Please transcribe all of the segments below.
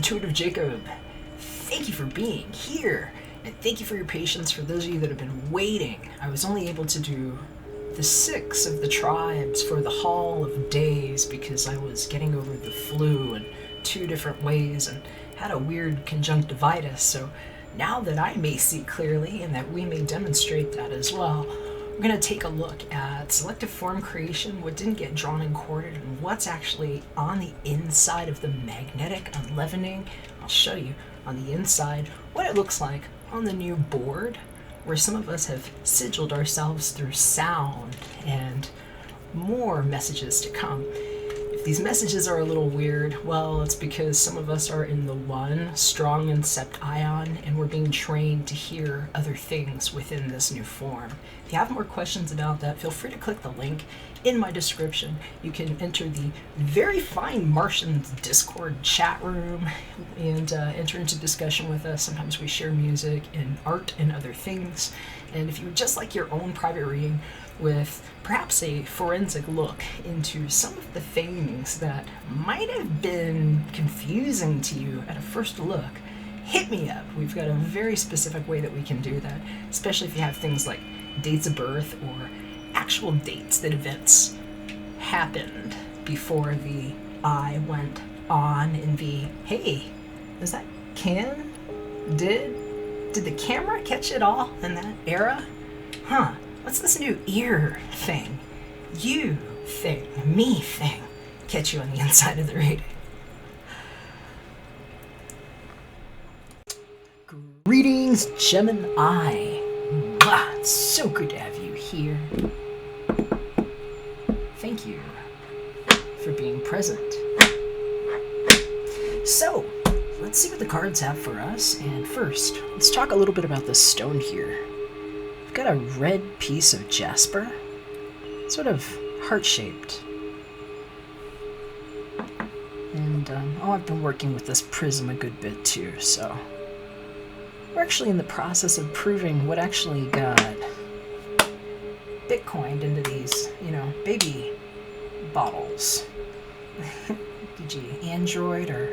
Intuitive Jacob. Thank you for being here, and thank you for your patience for those of you that have been waiting. I was only able to do the 6 of the tribes for the Hall of Days because I was getting over the flu in 2 different ways and had a weird conjunctivitis, so now that I may see clearly and that we may demonstrate that as well, we're going to take a look at selective form creation, what didn't get drawn and quartered, and what's actually on the inside of the magnetic unleavening. I'll show you on the inside what it looks like on the new board, where some of us have sigiled ourselves through sound, and more messages to come. If these messages are a little weird, well, it's because some of us are in the one strong incept ion, and we're being trained to hear other things within this new form. If you have more questions about that, feel free to click the link in my description. You can enter the very fine Martians Discord chat room and enter into discussion with us. Sometimes we share music and art and other things. And if you would just like your own private reading with perhaps a forensic look into some of the things that might have been confusing to you at a first look, hit me up. We've got a very specific way that we can do that, especially if you have things like dates of birth or actual dates that events happened before the I went on and the, hey, is that can? Did the camera catch it all in that era? Huh, what's this new ear thing? You thing, me thing, catch you on the inside of the reading. Greetings, Gemini. Mwah, it's so good to have you here. Thank you for being present. So, let's see what the cards have for us. And first, let's talk a little bit about this stone here. We've got a red piece of jasper, sort of heart-shaped. And, I've been working with this prism a good bit too, so we're actually in the process of proving what actually got Bitcoined into these, baby bottles. Did you Android or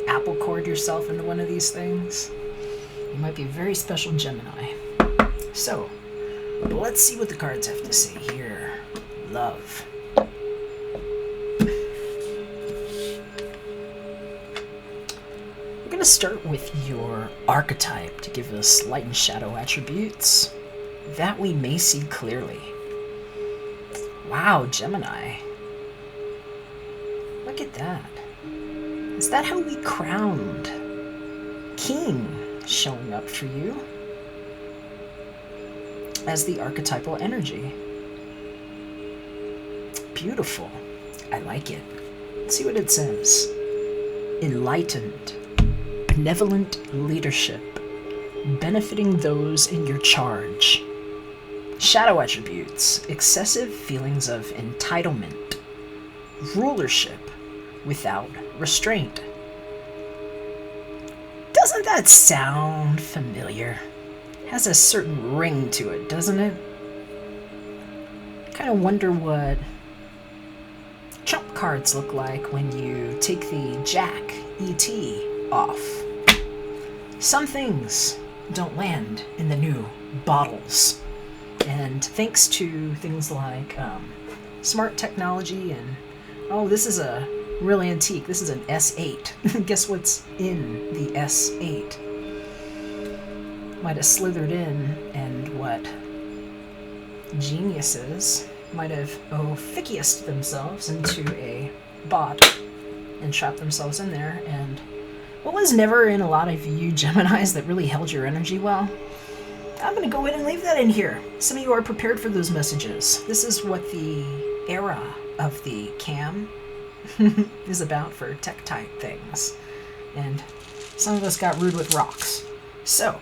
Apple cord yourself into one of these things? You might be a very special Gemini. So, let's see what the cards have to say here. Love. We're going to start with your archetype to give us light and shadow attributes that we may see clearly. Wow, Gemini. Look at that. Is that how we crowned King showing up for you as the archetypal energy? Beautiful. I like it. Let's see what it says. Enlightened. Benevolent leadership, benefiting those in your charge. Shadow attributes, excessive feelings of entitlement. Rulership without restraint. Doesn't that sound familiar? Has a certain ring to it, doesn't it? Kind of wonder what trump cards look like when you take the Jack ET off. Some things don't land in the new bottles, and thanks to things like smart technology and, oh, this is a real antique, this is an S8. Guess what's in the S8? Might have slithered in, and what geniuses might have officiated themselves into a bot and trapped themselves in there. And what was never in a lot of you Geminis that really held your energy well, I'm going to go ahead and leave that in here. Some of you are prepared for those messages. This is what the era of the cam is about for tech type things. And some of us got rude with rocks. So,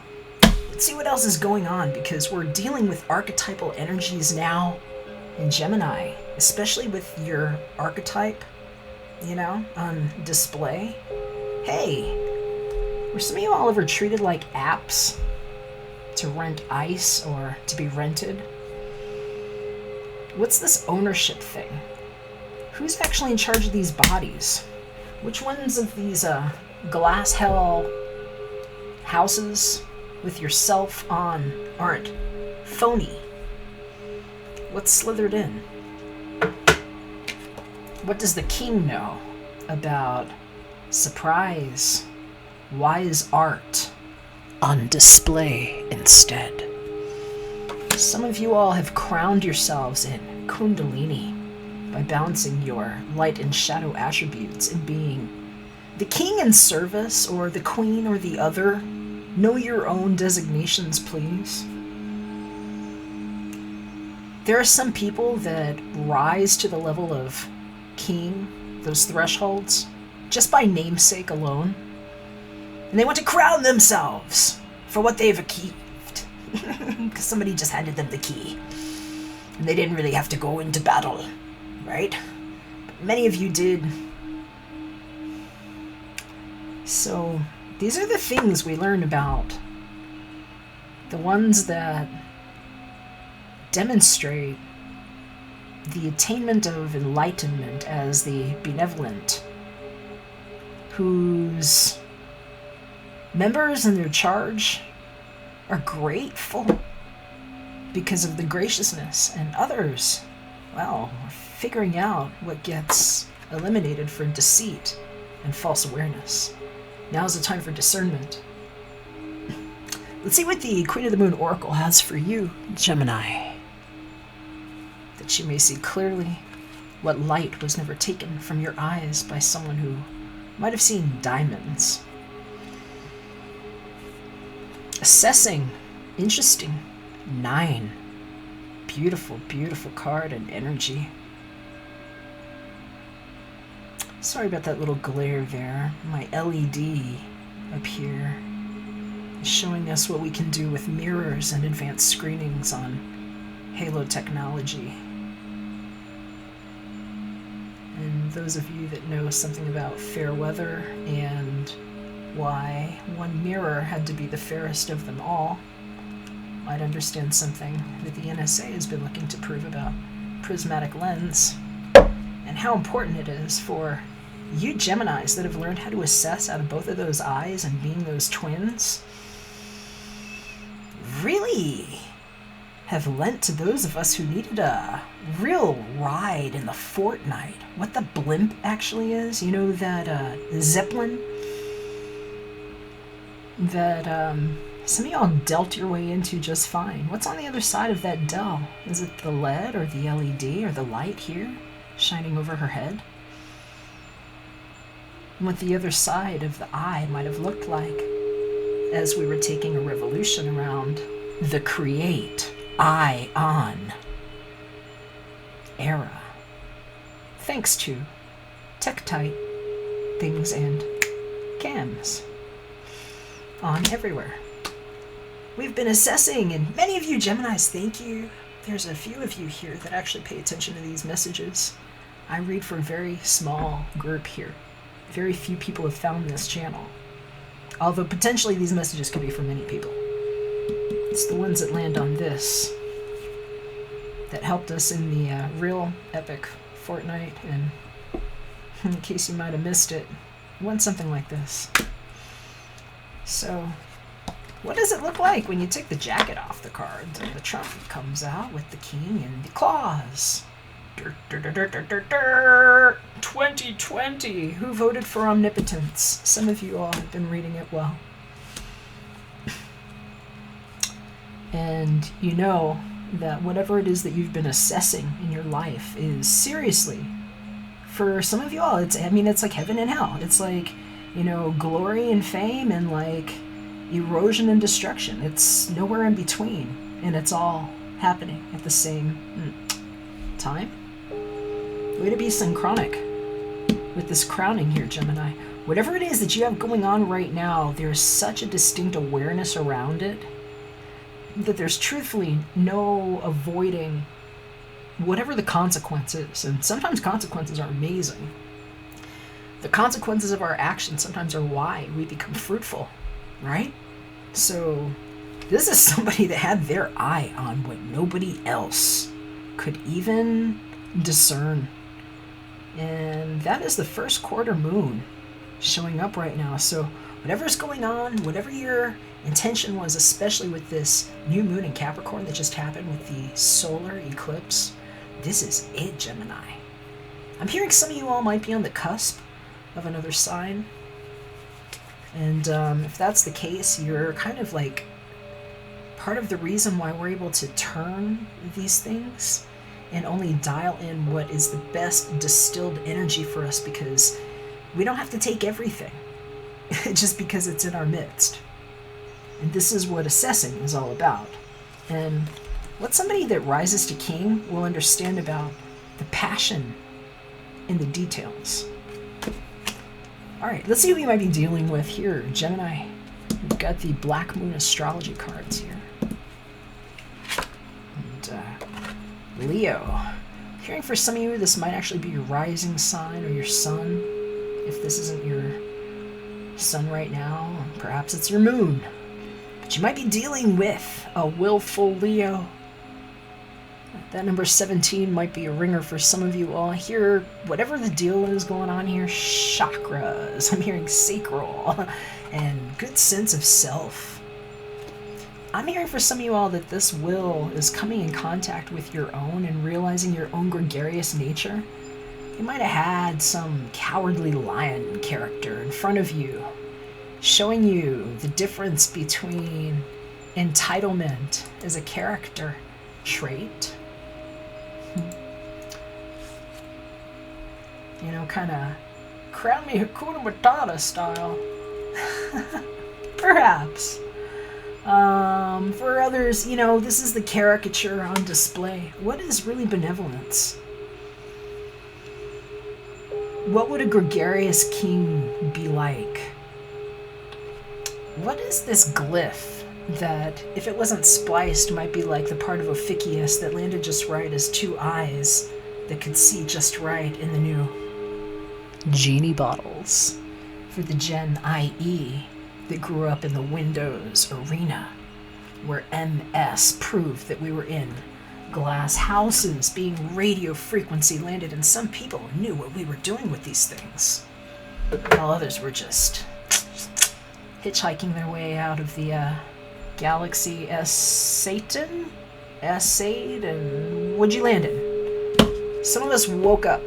let's see what else is going on, because we're dealing with archetypal energies now in Gemini, especially with your archetype, on display. Hey, were some of you all ever treated like apps to rent ice or to be rented? What's this ownership thing? Who's actually in charge of these bodies? Which ones of these glass hell houses with yourself on aren't phony. What's slithered in? What does the king know about surprise, wise art on display instead? Some of you all have crowned yourselves in Kundalini by balancing your light and shadow attributes and being the king in service or the queen or the other. Know your own designations, please. There are some people that rise to the level of king, those thresholds, just by namesake alone. And they want to crown themselves for what they've achieved. Because somebody just handed them the key. And they didn't really have to go into battle, right? But many of you did. So these are the things we learn about. The ones that demonstrate the attainment of enlightenment as the benevolent, whose members and their charge are grateful because of the graciousness, and others, well, are figuring out what gets eliminated for deceit and false awareness. Now's the time for discernment. Let's see what the Queen of the Moon Oracle has for you, Gemini. That you may see clearly what light was never taken from your eyes by someone who might have seen diamonds. Assessing. Interesting. 9. Beautiful, beautiful card and energy. Sorry about that little glare there. My LED up here is showing us what we can do with mirrors and advanced screenings on Halo technology. And those of you that know something about fair weather and why one mirror had to be the fairest of them all might understand something that the NSA has been looking to prove about prismatic lens and how important it is for you Geminis that have learned how to assess out of both of those eyes and being those twins really have lent to those of us who needed a real ride in the Fortnite. What the blimp actually is, you know, that Zeppelin that some of y'all dealt your way into just fine. What's on the other side of that dell? Is it the LED or the LED or the light here shining over her head? And what the other side of the eye might have looked like as we were taking a revolution around the create eye on era. Thanks to tech-tight things and cams on everywhere. We've been assessing, and many of you Geminis, thank you. There's a few of you here that actually pay attention to these messages. I read for a very small group here. Very few people have found this channel. Although potentially these messages could be for many people. It's the ones that land on this that helped us in the real epic Fortnite, and in case you might have missed it, it went something like this. So, what does it look like when you take the jacket off the cards and the trump comes out with the king and the claws? 2020. Who voted for omnipotence? Some of you all have been reading it well. And you know that whatever it is that you've been assessing in your life is seriously, for some of you all, it's like heaven and hell. It's like, glory and fame and like erosion and destruction. It's nowhere in between, and it's all happening at the same time. Way to be synchronic with this crowning here, Gemini. Whatever it is that you have going on right now, there's such a distinct awareness around it that there's truthfully no avoiding whatever the consequences. And sometimes consequences are amazing. The consequences of our actions sometimes are why we become fruitful, right? So this is somebody that had their eye on what nobody else could even discern. And that is the first quarter moon showing up right now. So whatever's going on, whatever your intention was, especially with this new moon in Capricorn that just happened with the solar eclipse, this is it, Gemini. I'm hearing some of you all might be on the cusp of another sign. And if that's the case, you're kind of like part of the reason why we're able to turn these things and only dial in what is the best distilled energy for us, because we don't have to take everything just because it's in our midst. And this is what assessing is all about. And what somebody that rises to king will understand about the passion in the details. All right, let's see who we might be dealing with here, Gemini. We've got the Black Moon astrology cards here. And Leo. I'm hearing for some of you, this might actually be your rising sign or your sun. If this isn't your sun right now, perhaps it's your moon. But you might be dealing with a willful Leo. That number 17 might be a ringer for some of you all. Here, whatever the deal is going on here, chakras. I'm hearing sacral and good sense of self. I'm hearing for some of you all that this will is coming in contact with your own and realizing your own gregarious nature. You might have had some cowardly lion character in front of you, showing you the difference between entitlement as a character trait. You know, kind of crown me Hakuna Matata style. Perhaps. For others, you know, this is the caricature on display. What is really benevolence? What would a gregarious king be like? What is this glyph that, if it wasn't spliced, might be like the part of Ophiuchus that landed just right as two eyes that could see just right in the new Genie bottles for the Gen IE that grew up in the Windows arena, where MS proved that we were in glass houses being radio frequency landed, and some people knew what we were doing with these things, while others were just hitchhiking their way out of the Galaxy S-Satan? S-Sade, and what'd you land in? Some of us woke up.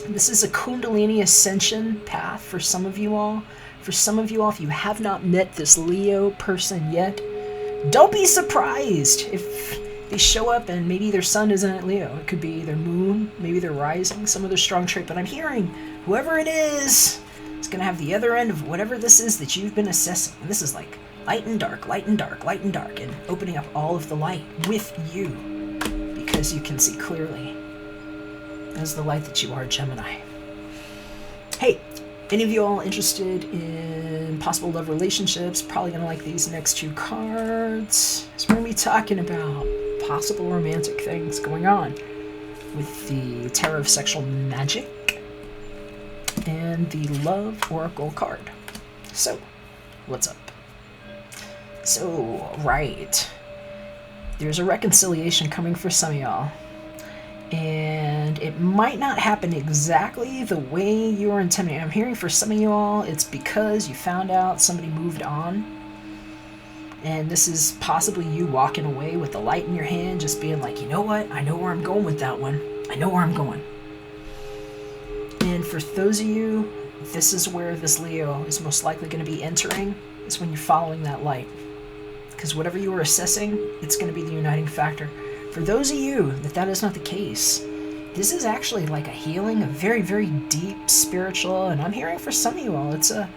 This is a Kundalini ascension path for some of you all. For some of you all, if you have not met this Leo person yet, don't be surprised if they show up and maybe their sun isn't at Leo. It could be their moon, maybe their rising, some other strong trait. But I'm hearing whoever it is going to have the other end of whatever this is that you've been assessing. And this is like light and dark, light and dark, light and dark, and opening up all of the light with you because you can see clearly as the light that you are, Gemini. Hey, any of you all interested in possible love relationships, probably going to like these next two cards. So we're going to be talking about possible romantic things going on with the Tarot of Sexual Magic and the Love Oracle card. So, what's up? So, right. There's a reconciliation coming for some of y'all. And it might not happen exactly the way you were intending. I'm hearing for some of you all, it's because you found out somebody moved on. And this is possibly you walking away with the light in your hand, just being like, you know what? I know where I'm going with that one. I know where I'm going. And for those of you, this is where this Leo is most likely going to be entering, is when you're following that light. Because whatever you were assessing, it's going to be the uniting factor. For those of you that is not the case, this is actually like a healing, a very, very deep spiritual, and I'm hearing for some of you all, it's a,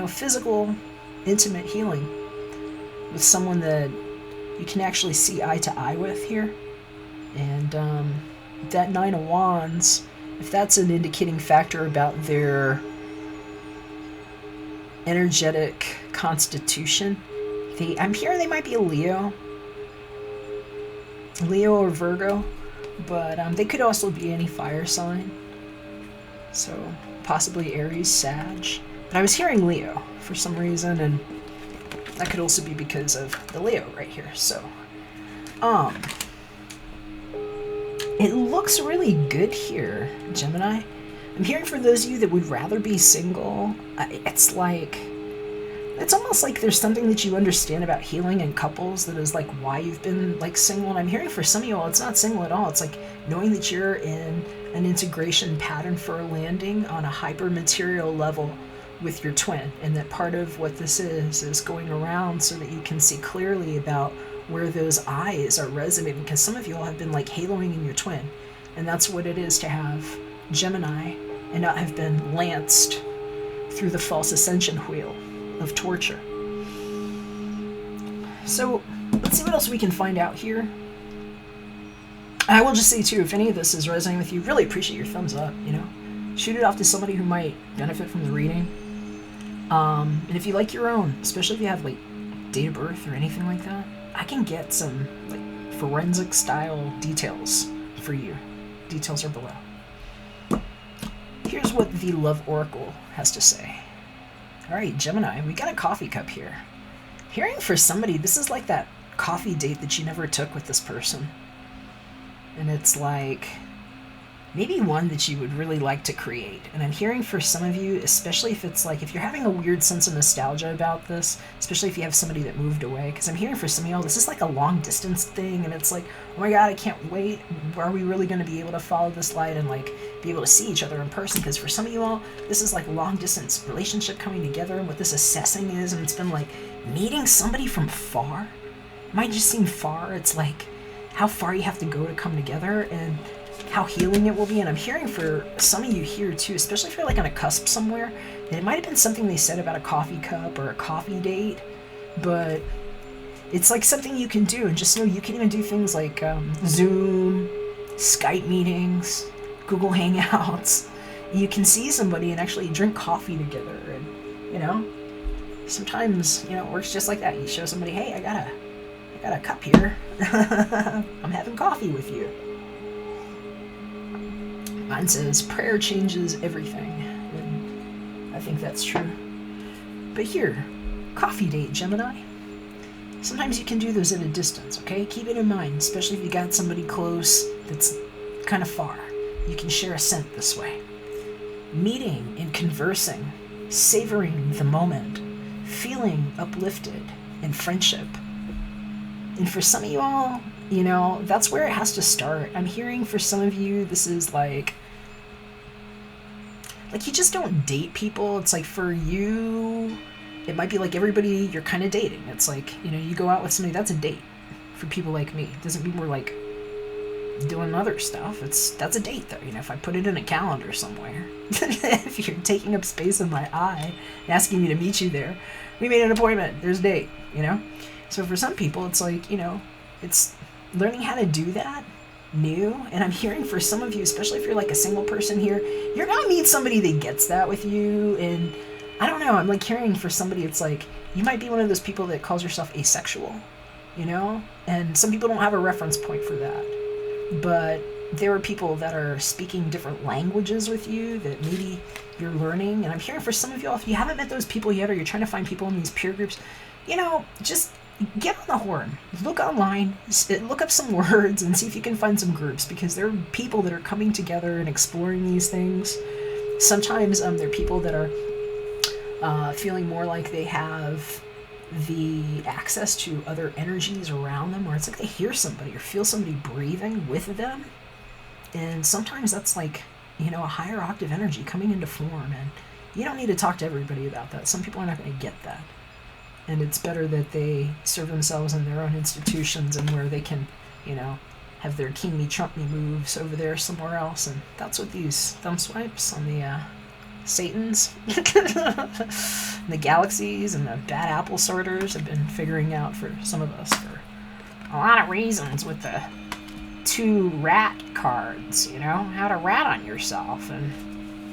physical, intimate healing with someone that you can actually see eye to eye with here. And that Nine of Wands, if that's an indicating factor about their energetic constitution, I'm hearing they might be a Leo or Virgo, but they could also be any fire sign. So possibly Aries, Sag. But I was hearing Leo for some reason, and that could also be because of the Leo right here. So, it looks really good here, Gemini. I'm hearing for those of you that would rather be single, it's almost like there's something that you understand about healing in couples that is like why you've been like single. And I'm hearing for some of you all, it's not single at all. It's like knowing that you're in an integration pattern for landing on a hyper material level with your twin, and that part of what this is going around so that you can see clearly about where those eyes are resonating, because some of you all have been like haloing in your twin, and that's what it is to have Gemini and not have been lanced through the false ascension wheel of torture. So let's see what else we can find out here. I will just say too, if any of this is resonating with you, really appreciate your thumbs up, you know. Shoot it off to somebody who might benefit from the reading. And if you like your own, especially if you have like date of birth or anything like that, I can get some like forensic style details for you. Details are below. Here's what the Love Oracle has to say. Alright, Gemini, we got a coffee cup here. Hearing for somebody, this is like that coffee date that you never took with this person. And it's like maybe one that you would really like to create. And I'm hearing for some of you, especially if it's like, if you're having a weird sense of nostalgia about this, especially if you have somebody that moved away, because I'm hearing for some of y'all, this is like a long distance thing, and it's like, oh my god, I can't wait. Are we really going to be able to follow this light and like be able to see each other in person? Because for some of you all, this is like long distance relationship coming together, and what this assessing is, and it's been like meeting somebody from far. It might just seem far. It's like how far you have to go to come together, and how healing it will be. And I'm hearing for some of you here too, especially if you're like on a cusp somewhere, that it might have been something they said about a coffee cup or a coffee date, but it's like something you can do. And just know you can even do things like Zoom, Skype meetings, Google Hangouts. You can see somebody and actually drink coffee together, and you know, sometimes, you know, it works just like that. You show somebody, hey, I got a cup here. I'm having coffee with you. Mine says, prayer changes everything. And I think that's true. But here, coffee date, Gemini. Sometimes you can do those at a distance, okay? Keep it in mind, especially if you got somebody close that's kind of far. You can share a scent this way. Meeting and conversing, savoring the moment, feeling uplifted in friendship. And for some of you all, you know, that's where it has to start. I'm hearing for some of you, this is like you just don't date people. It's like for you, it might be like everybody you're kind of dating. It's like, you know, you go out with somebody, that's a date. For people like me, it doesn't mean we're like doing other stuff. That's a date though. You know, if I put it in a calendar somewhere, if you're taking up space in my eye and asking me to meet you there, we made an appointment, there's a date, you know? So for some people, it's like, you know, it's learning how to do that new. And I'm hearing for some of you, especially if you're like a single person here, you're gonna meet somebody that gets that with you. And I don't know, I'm like hearing for somebody, it's like you might be one of those people that calls yourself asexual, you know? And some people don't have a reference point for that, but there are people that are speaking different languages with you that maybe you're learning. And I'm hearing for some of y'all, if you haven't met those people yet, or you're trying to find people in these peer groups, you know, just get on the horn, look online, look up some words and see if you can find some groups, because there are people that are coming together and exploring these things. Sometimes there are people that are feeling more like they have the access to other energies around them, where it's like they hear somebody or feel somebody breathing with them. And sometimes that's like, you know, a higher octave energy coming into form, and you don't need to talk to everybody about that. Some people are not going to get that. And it's better that they serve themselves in their own institutions, and where they can, you know, have their king me, trump me moves over there somewhere else. And that's what these thumb swipes on the Satans, the galaxies, and the bad apple sorters have been figuring out for some of us for a lot of reasons, with the 2 rat cards, you know, how to rat on yourself and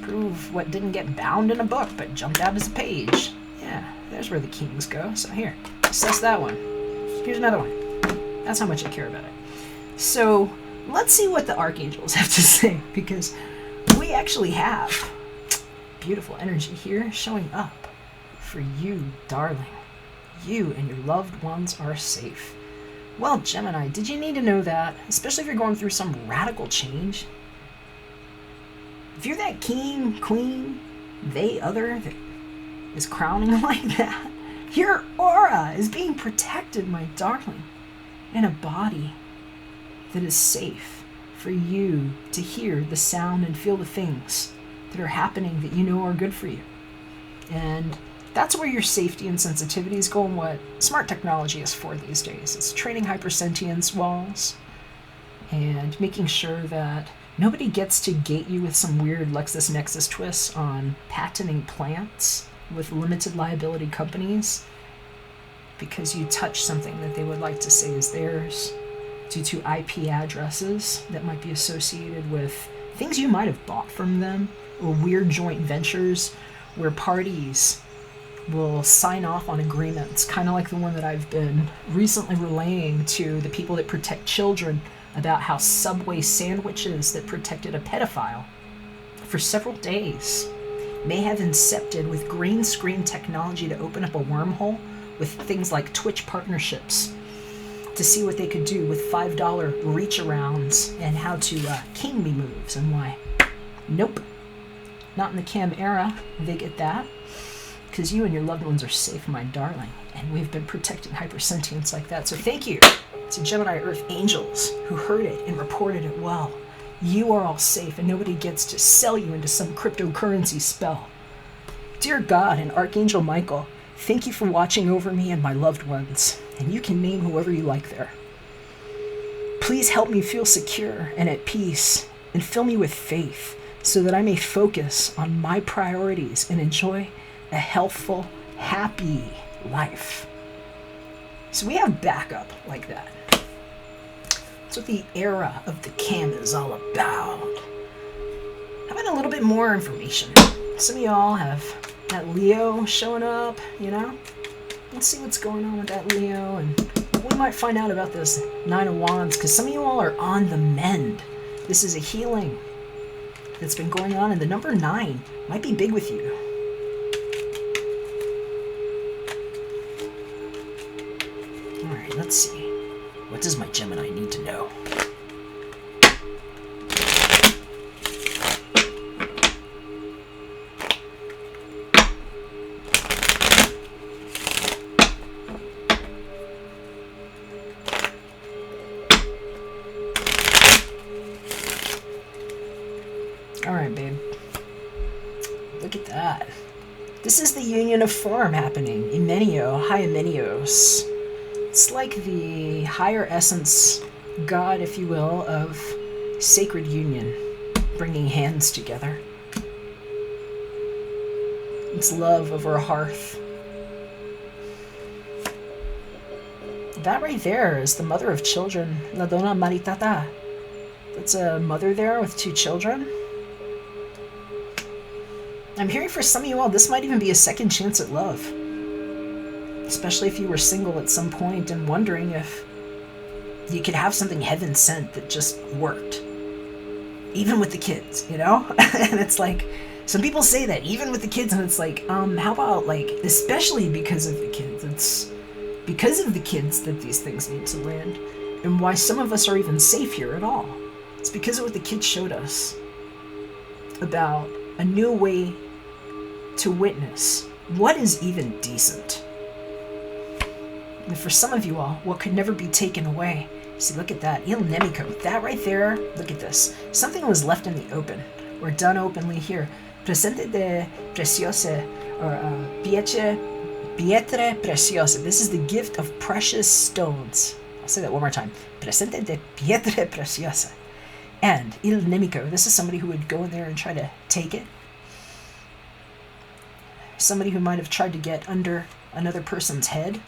prove what didn't get bound in a book but jumped out as a page. Yeah, there's where the kings go. So here, assess that one. Here's another one. That's how much I care about it. So let's see what the archangels have to say, because we actually have beautiful energy here showing up for you, darling. You and your loved ones are safe. Well, Gemini, did you need to know that? Especially if you're going through some radical change. If you're that king, queen, they, other, that is crowning like that, your aura is being protected, my darling, in a body that is safe for you to hear the sound and feel the things that are happening that you know are good for you. And that's where your safety and sensitivity is going, what smart technology is for these days. It's training hypersentience walls and making sure that nobody gets to gate you with some weird LexisNexis twists on patenting plants with limited liability companies because you touch something that they would like to say is theirs due to IP addresses that might be associated with things you might have bought from them, or weird joint ventures where parties will sign off on agreements, kind of like the one that I've been recently relaying to the people that protect children about how Subway sandwiches that protected a pedophile for several days may have incepted with green screen technology to open up a wormhole with things like Twitch partnerships to see what they could do with $5 reach arounds and how to king me moves and why. Nope. Not in the cam era. They get that. Because you and your loved ones are safe, my darling. And we've been protecting hypersentience like that. So thank you to Gemini Earth angels who heard it and reported it well. You are all safe and nobody gets to sell you into some cryptocurrency spell. Dear God and Archangel Michael, thank you for watching over me and my loved ones. And you can name whoever you like there. Please help me feel secure and at peace and fill me with faith so that I may focus on my priorities and enjoy a healthful, happy life. So we have backup like that. That's what the era of the cam is all about. How about a little bit more information? Some of y'all have that Leo showing up, you know? Let's see what's going on with that Leo, and we might find out about this Nine of Wands, because some of you all are on the mend. This is a healing that's been going on, and the number 9 might be big with you. Alright, let's see. What does my Gemini need to know? Alright, babe. Look at that. This is the union of form happening. Imeneo, Hyemenios. It's like the higher essence god, if you will, of sacred union, bringing hands together. It's love over a hearth. That right there is the mother of children, La Donna Maritata. That's a mother there with 2 children. I'm hearing for some of you all, this might even be a second chance at love. Especially if you were single at some point and wondering if you could have something heaven sent that just worked. Even with the kids, you know? And it's like, some people say that, even with the kids, and it's like, how about, like, especially because of the kids. It's because of the kids that these things need to land. And why some of us are even safe here at all. It's because of what the kids showed us about a new way to witness what is even decent. And for some of you all, what could never be taken away. See, look at that. Il Nemico. That right there, look at this. Something was left in the open, or done openly here. Presente de preciosa, or pietre preciosa. This is the gift of precious stones. I'll say that one more time. Presente de pietre preciosa. And il Nemico. This is somebody who would go in there and try to take it. Somebody who might have tried to get under another person's head.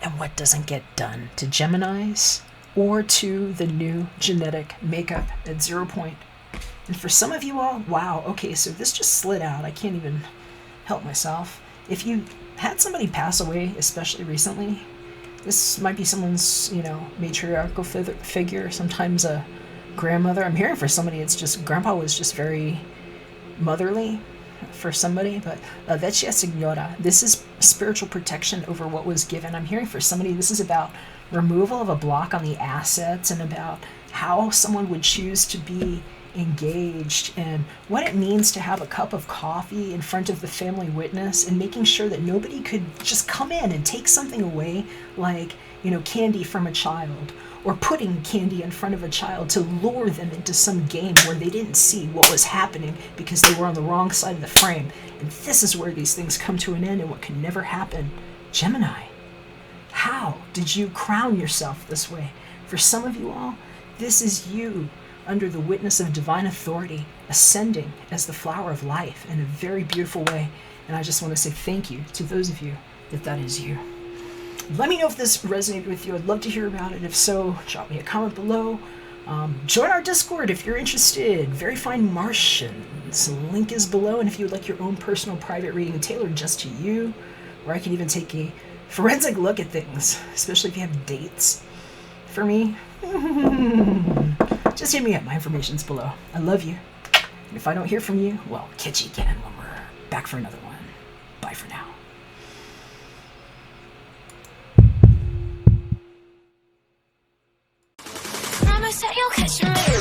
And what doesn't get done to Geminis or to the new genetic makeup at 0 point. And for some of you all, wow, okay, so this just slid out. I can't even help myself. If you had somebody pass away, especially recently, this might be someone's, you know, matriarchal figure, sometimes a grandmother. I'm hearing for somebody it's just, grandpa was just very motherly for somebody, but Vecchia Signora, this is spiritual protection over what was given. I'm hearing for somebody this is about removal of a block on the assets and about how someone would choose to be engaged in what it means to have a cup of coffee in front of the family witness and making sure that nobody could just come in and take something away, like, candy from a child, or putting candy in front of a child to lure them into some game where they didn't see what was happening because they were on the wrong side of the frame. And this is where these things come to an end and what can never happen. Gemini, how did you crown yourself this way? For some of you all, this is you under the witness of divine authority, ascending as the flower of life in a very beautiful way. And I just want to say thank you to those of you that is you. Let me know if this resonated with you. I'd love to hear about it. If so, drop me a comment below. Join our Discord if you're interested. Very Fine Martians. Link is below. And if you would like your own personal private reading tailored just to you, where I can even take a forensic look at things, especially if you have dates for me, just hit me up. My information's below. I love you. And if I don't hear from you, well, catch you again when we're back for another one. Bye for now. Promise that you'll catch me.